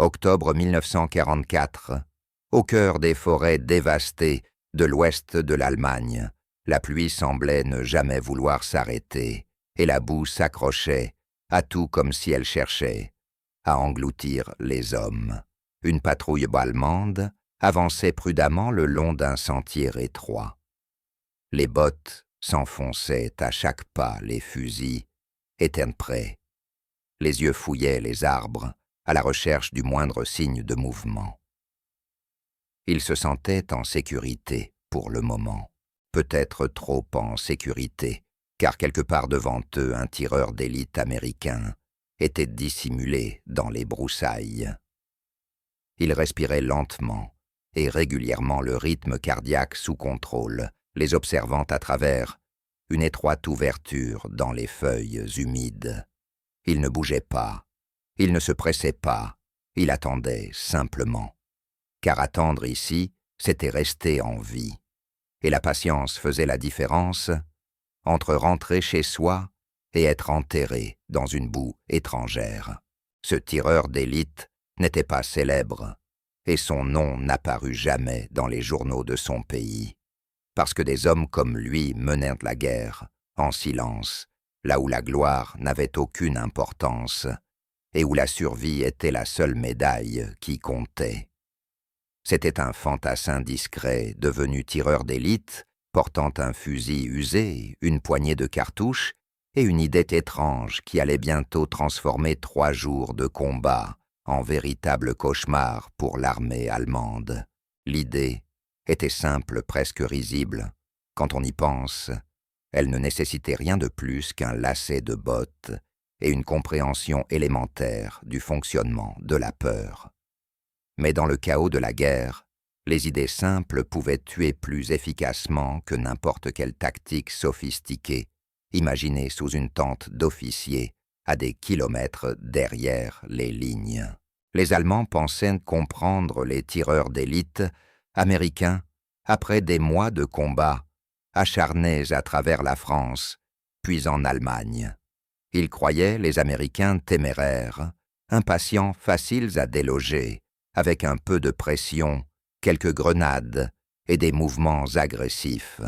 Octobre 1944, au cœur des forêts dévastées de l'ouest de l'Allemagne, la pluie semblait ne jamais vouloir s'arrêter, et la boue s'accrochait à tout comme si elle cherchait à engloutir les hommes. Une patrouille allemande avançait prudemment le long d'un sentier étroit. Les bottes s'enfonçaient à chaque pas, les fusils étaient prêts. Les yeux fouillaient les arbres à la recherche du moindre signe de mouvement. Ils se sentaient en sécurité pour le moment, peut-être trop en sécurité, car quelque part devant eux un tireur d'élite américain était dissimulé dans les broussailles. Ils respiraient lentement et régulièrement, le rythme cardiaque sous contrôle, les observant à travers une étroite ouverture dans les feuilles humides. Il ne bougeait pas, il ne se pressait pas, il attendait simplement. Car attendre ici, c'était rester en vie. Et la patience faisait la différence entre rentrer chez soi et être enterré dans une boue étrangère. Ce tireur d'élite n'était pas célèbre, et son nom n'apparut jamais dans les journaux de son pays, parce que des hommes comme lui menaient la guerre, en silence, là où la gloire n'avait aucune importance, et où la survie était la seule médaille qui comptait. C'était un fantassin discret, devenu tireur d'élite, portant un fusil usé, une poignée de cartouches, et une idée étrange qui allait bientôt transformer 3 jours de combat en véritable cauchemar pour l'armée allemande. L'idée était simple, presque risible. Quand on y pense, elle ne nécessitait rien de plus qu'un lacet de bottes et une compréhension élémentaire du fonctionnement de la peur. Mais dans le chaos de la guerre, les idées simples pouvaient tuer plus efficacement que n'importe quelle tactique sophistiquée, imaginée sous une tente d'officiers à des kilomètres derrière les lignes. Les Allemands pensaient comprendre les tireurs d'élite américains après des mois de combats acharnés à travers la France, puis en Allemagne. Ils croyaient les Américains téméraires, impatients, faciles à déloger, avec un peu de pression, quelques grenades et des mouvements agressifs.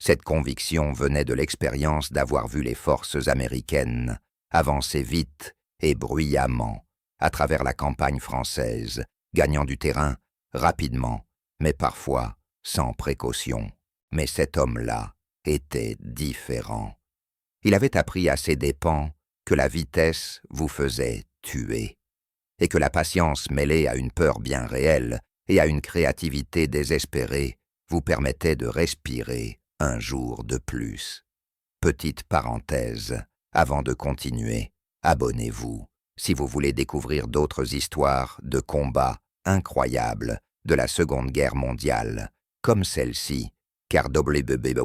Cette conviction venait de l'expérience d'avoir vu les forces américaines avancer vite et bruyamment à travers la campagne française, gagnant du terrain rapidement, mais parfois sans précaution. Mais cet homme-là était différent. Il avait appris à ses dépens que la vitesse vous faisait tuer, et que la patience mêlée à une peur bien réelle et à une créativité désespérée vous permettait de respirer un jour de plus. Petite parenthèse, avant de continuer, abonnez-vous si vous voulez découvrir d'autres histoires de combats incroyables de la Seconde Guerre mondiale, comme celle-ci, car W.B.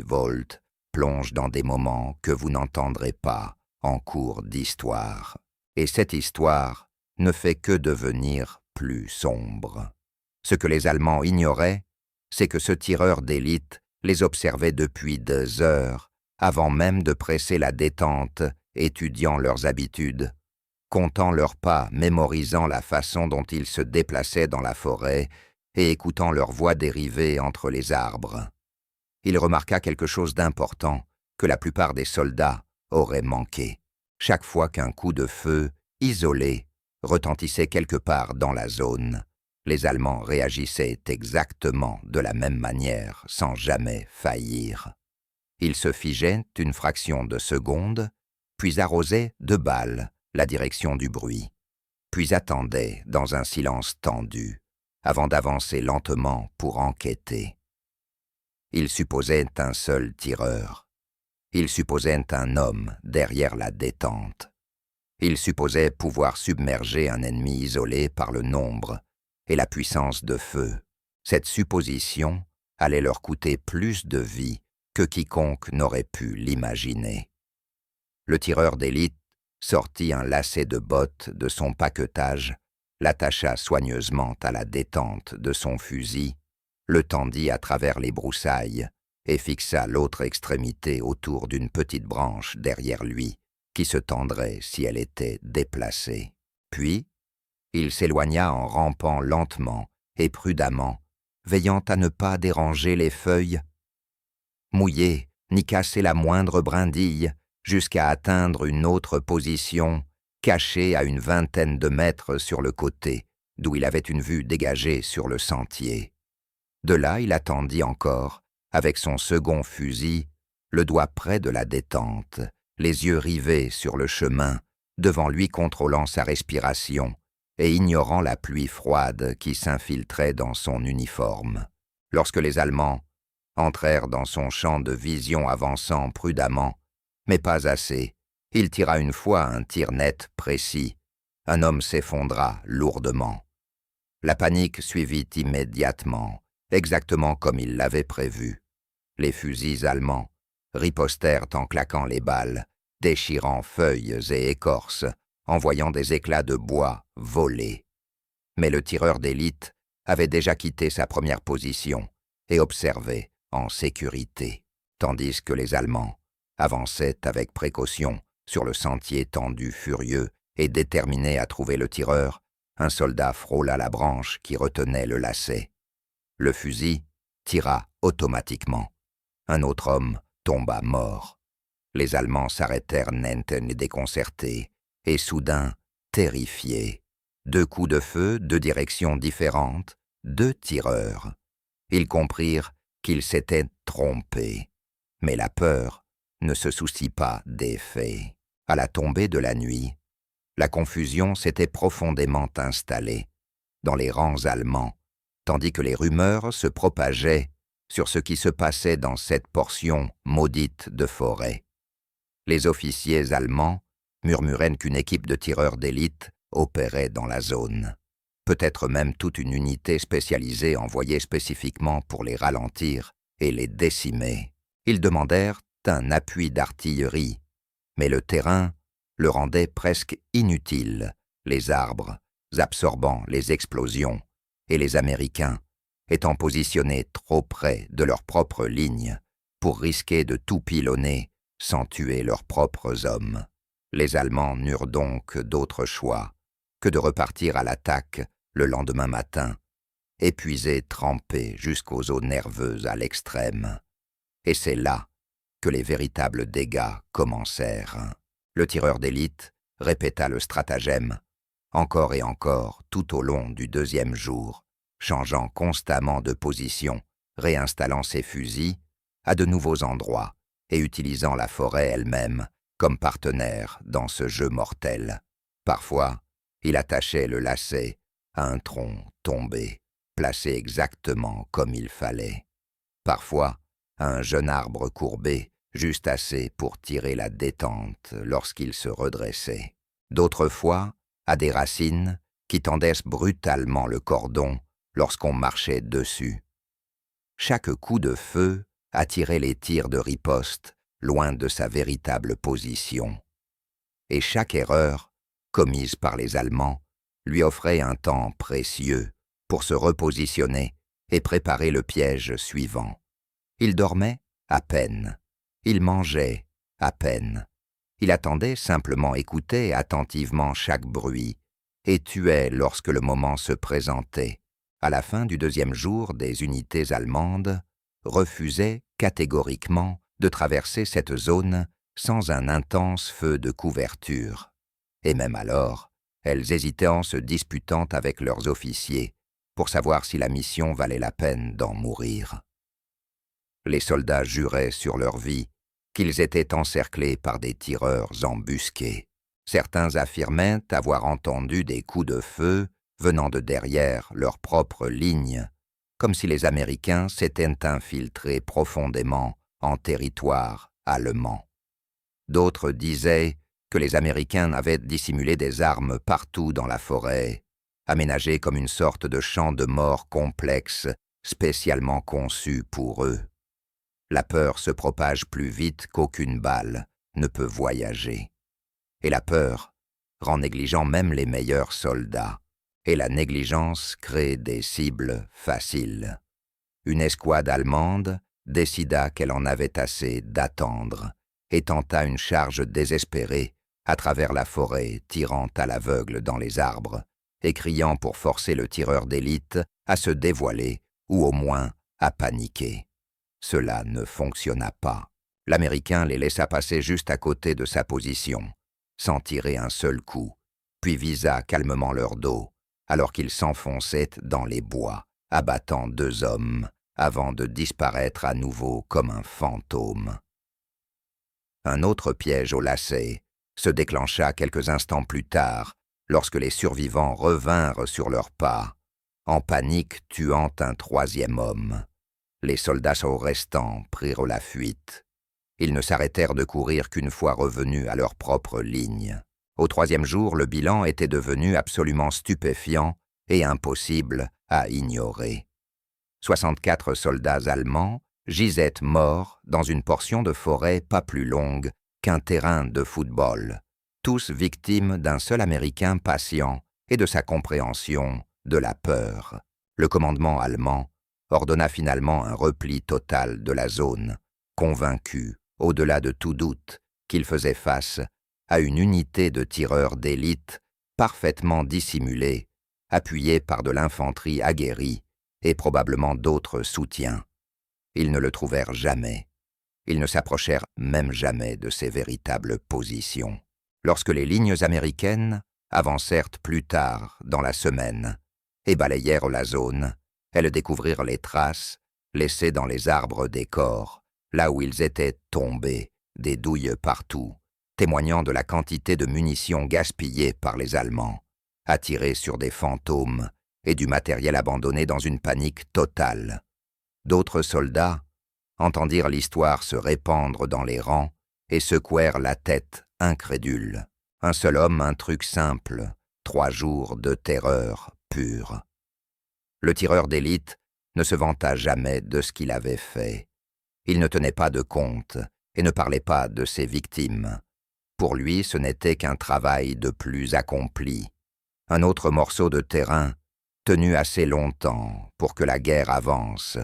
Volt plonge dans des moments que vous n'entendrez pas en cours d'histoire. Et cette histoire ne fait que devenir plus sombre. Ce que les Allemands ignoraient, c'est que ce tireur d'élite les observait depuis 2 heures, avant même de presser la détente, étudiant leurs habitudes, comptant leurs pas, mémorisant la façon dont ils se déplaçaient dans la forêt et écoutant leur voix dériver entre les arbres. Il remarqua quelque chose d'important que la plupart des soldats auraient manqué. Chaque fois qu'un coup de feu, isolé, retentissait quelque part dans la zone, les Allemands réagissaient exactement de la même manière, sans jamais faillir. Ils se figeaient une fraction de seconde, puis arrosaient de balles la direction du bruit, puis attendaient dans un silence tendu, avant d'avancer lentement pour enquêter. Ils supposaient un seul tireur. Ils supposaient un homme derrière la détente. Ils supposaient pouvoir submerger un ennemi isolé par le nombre et la puissance de feu. Cette supposition allait leur coûter plus de vie que quiconque n'aurait pu l'imaginer. Le tireur d'élite sortit un lacet de bottes de son paquetage, l'attacha soigneusement à la détente de son fusil, le tendit à travers les broussailles et fixa l'autre extrémité autour d'une petite branche derrière lui, qui se tendrait si elle était déplacée. Puis, Il s'éloigna en rampant lentement et prudemment, veillant à ne pas déranger les feuilles mouillées, ni casser la moindre brindille, jusqu'à atteindre une autre position, cachée à une vingtaine de mètres sur le côté, d'où il avait une vue dégagée sur le sentier. De là, il attendit encore, avec son second fusil, le doigt près de la détente, les yeux rivés sur le chemin, devant lui contrôlant sa respiration et ignorant la pluie froide qui s'infiltrait dans son uniforme. Lorsque les Allemands entrèrent dans son champ de vision avançant prudemment, mais pas assez, il tira une fois un tir net précis. Un homme s'effondra lourdement. La panique suivit immédiatement, exactement comme il l'avait prévu. Les fusils allemands ripostèrent en claquant les balles, déchirant feuilles et écorces, envoyant des éclats de bois voler. Mais le tireur d'élite avait déjà quitté sa première position et observait en sécurité, tandis que les Allemands avançaient avec précaution sur le sentier tendu furieux et déterminé à trouver le tireur. Un soldat frôla la branche qui retenait le lacet. Le fusil tira automatiquement. Un autre homme tomba mort. Les Allemands s'arrêtèrent net et déconcertés, et soudain terrifiés. 2 coups de feu, 2 directions différentes, 2 tireurs. Ils comprirent qu'ils s'étaient trompés. Mais la peur ne se soucie pas des faits. À la tombée de la nuit, la confusion s'était profondément installée dans les rangs allemands, tandis que les rumeurs se propageaient sur ce qui se passait dans cette portion maudite de forêt. Les officiers allemands murmuraient qu'une équipe de tireurs d'élite opérait dans la zone. Peut-être même toute une unité spécialisée envoyée spécifiquement pour les ralentir et les décimer. Ils demandèrent un appui d'artillerie, mais le terrain le rendait presque inutile, les arbres absorbant les explosions et les Américains étant positionnés trop près de leurs propres lignes pour risquer de tout pilonner sans tuer leurs propres hommes. Les Allemands n'eurent donc d'autre choix que de repartir à l'attaque le lendemain matin, épuisés, trempés jusqu'aux os nerveux à l'extrême. Et c'est là que les véritables dégâts commencèrent. Le tireur d'élite répéta le stratagème, encore et encore, tout au long du 2e jour, changeant constamment de position, réinstallant ses fusils à de nouveaux endroits et utilisant la forêt elle-même comme partenaire dans ce jeu mortel. Parfois, il attachait le lacet à un tronc tombé, placé exactement comme il fallait. Parfois, à un jeune arbre courbé, juste assez pour tirer la détente lorsqu'il se redressait. D'autres fois, à des racines qui tendaient brutalement le cordon lorsqu'on marchait dessus. Chaque coup de feu attirait les tirs de riposte loin de sa véritable position. Et chaque erreur, commise par les Allemands, lui offrait un temps précieux pour se repositionner et préparer le piège suivant. Il dormait à peine. Il mangeait à peine. Il attendait, simplement écoutait attentivement chaque bruit et tuait lorsque le moment se présentait. À la fin du 2e jour, des unités allemandes refusaient catégoriquement de traverser cette zone sans un intense feu de couverture. Et même alors, elles hésitaient en se disputant avec leurs officiers pour savoir si la mission valait la peine d'en mourir. Les soldats juraient sur leur vie qu'ils étaient encerclés par des tireurs embusqués. Certains affirmaient avoir entendu des coups de feu venant de derrière leur propre ligne, comme si les Américains s'étaient infiltrés profondément en territoire allemand. D'autres disaient que les Américains avaient dissimulé des armes partout dans la forêt, aménagées comme une sorte de champ de mort complexe spécialement conçu pour eux. La peur se propage plus vite qu'aucune balle ne peut voyager. Et la peur rend négligents même les meilleurs soldats. Et la négligence crée des cibles faciles. Une escouade allemande décida qu'elle en avait assez d'attendre et tenta une charge désespérée à travers la forêt, tirant à l'aveugle dans les arbres et criant pour forcer le tireur d'élite à se dévoiler ou au moins à paniquer. Cela ne fonctionna pas. L'Américain les laissa passer juste à côté de sa position, sans tirer un seul coup, puis visa calmement leur dos, alors qu'ils s'enfonçaient dans les bois, abattant 2 hommes, avant de disparaître à nouveau comme un fantôme. Un autre piège au lacet se déclencha quelques instants plus tard, lorsque les survivants revinrent sur leurs pas, en panique tuant un 3e homme. Les soldats restants prirent la fuite. Ils ne s'arrêtèrent de courir qu'une fois revenus à leur propre ligne. Au 3e jour, le bilan était devenu absolument stupéfiant et impossible à ignorer. 64 soldats allemands gisaient morts dans une portion de forêt pas plus longue qu'un terrain de football, tous victimes d'un seul Américain patient et de sa compréhension de la peur. Le commandement allemand ordonna finalement un repli total de la zone, convaincu, au-delà de tout doute, qu'il faisait face à une unité de tireurs d'élite parfaitement dissimulée, appuyée par de l'infanterie aguerrie et probablement d'autres soutiens. Ils ne le trouvèrent jamais. Ils ne s'approchèrent même jamais de ses véritables positions. Lorsque les lignes américaines avancèrent plus tard dans la semaine et balayèrent la zone, elles découvrirent les traces laissées dans les arbres des corps, là où ils étaient tombés, des douilles partout, témoignant de la quantité de munitions gaspillées par les Allemands, attirés sur des fantômes et du matériel abandonné dans une panique totale. D'autres soldats entendirent l'histoire se répandre dans les rangs et secouèrent la tête, incrédules. Un seul homme, un truc simple, 3 jours de terreur pure. Le tireur d'élite ne se vanta jamais de ce qu'il avait fait. Il ne tenait pas de compte et ne parlait pas de ses victimes. Pour lui, ce n'était qu'un travail de plus accompli, un autre morceau de terrain tenu assez longtemps pour que la guerre avance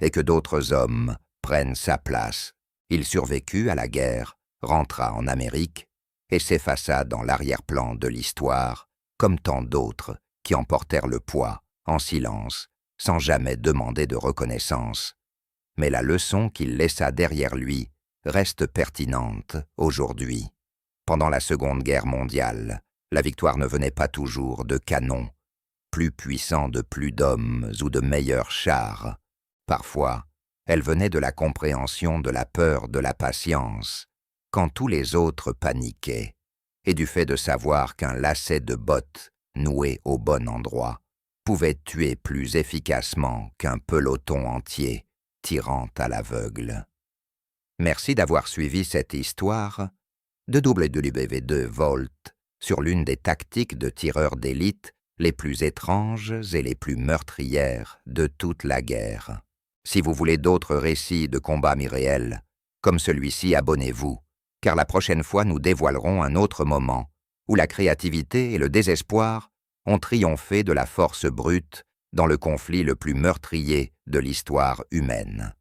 et que d'autres hommes prennent sa place. Il survécut à la guerre, rentra en Amérique et s'effaça dans l'arrière-plan de l'histoire, comme tant d'autres qui en portèrent le poids, en silence, sans jamais demander de reconnaissance. Mais la leçon qu'il laissa derrière lui reste pertinente aujourd'hui. Pendant la Seconde Guerre mondiale, la victoire ne venait pas toujours de canons, plus puissants de plus d'hommes ou de meilleurs chars. Parfois, elle venait de la compréhension de la peur de la patience, quand tous les autres paniquaient, et du fait de savoir qu'un lacet de bottes noué au bon endroit pouvait tuer plus efficacement qu'un peloton entier tirant à l'aveugle. Merci d'avoir suivi cette histoire de WW2 Volt sur l'une des tactiques de tireurs d'élite les plus étranges et les plus meurtrières de toute la guerre. Si vous voulez d'autres récits de combats mi-réels, comme celui-ci, abonnez-vous, car la prochaine fois nous dévoilerons un autre moment où la créativité et le désespoir ont triomphé de la force brute dans le conflit le plus meurtrier de l'histoire humaine.